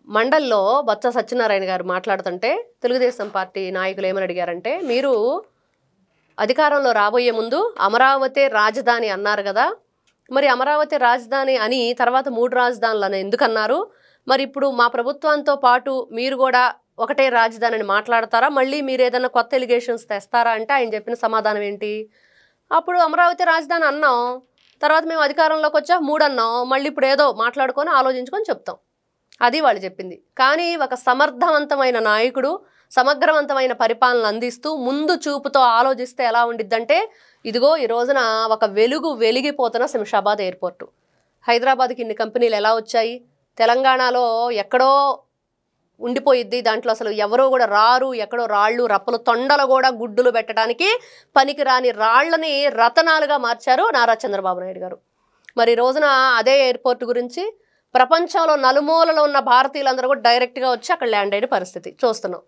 మండలిలో బొత్స సత్యనారాయణ గారు మాట్లాడుతుంటే తెలుగుదేశం పార్టీ నాయకులు ఏమని అడిగారంటే, మీరు అధికారంలో రాబోయే ముందు అమరావతి రాజధాని అన్నారు కదా, మరి అమరావతి రాజధాని అని తర్వాత 3 రాజధానులను ఎందుకు అన్నారు? మరి ఇప్పుడు మా ప్రభుత్వంతో పాటు మీరు కూడా ఒకటే రాజధాని అని మాట్లాడతారా? మళ్ళీ మీరు ఏదైనా కొత్త ఎలిగేషన్స్ తెస్తారా అంటే ఆయన చెప్పిన సమాధానం ఏంటి? అప్పుడు అమరావతి రాజధాని అన్నాం, తర్వాత మేము అధికారంలోకి వచ్చా 3 అన్నాం, మళ్ళీ ఇప్పుడు ఏదో మాట్లాడుకొని ఆలోచించుకొని చెప్తాం. అది వాళ్ళు చెప్పింది. కానీ ఒక సమర్థవంతమైన నాయకుడు సమగ్రవంతమైన పరిపాలన అందిస్తూ ముందు చూపుతో ఆలోచిస్తే ఎలా ఉండిద్దంటే, ఇదిగో ఈ రోజున ఒక వెలుగు వెలిగిపోతున్న శంషాబాద్ ఎయిర్పోర్టు. హైదరాబాద్కి ఇన్ని కంపెనీలు ఎలా వచ్చాయి? తెలంగాణలో ఎక్కడో ఉండిపోయిద్ది, దాంట్లో అసలు ఎవరో కూడా రారు, ఎక్కడో రాళ్ళు రప్పలు తొండలు కూడా గుడ్డులు పెట్టడానికి పనికిరాని రాళ్లని రతనాలుగా మార్చారు నారా చంద్రబాబు నాయుడు గారు. మరి రోజున అదే ఎయిర్పోర్ట్ గురించి ప్రపంచంలో నలుమూలలో ఉన్న భారతీయులందరూ కూడా డైరెక్ట్గా వచ్చి అక్కడ ల్యాండ్ అయిన పరిస్థితి చూస్తున్నాం.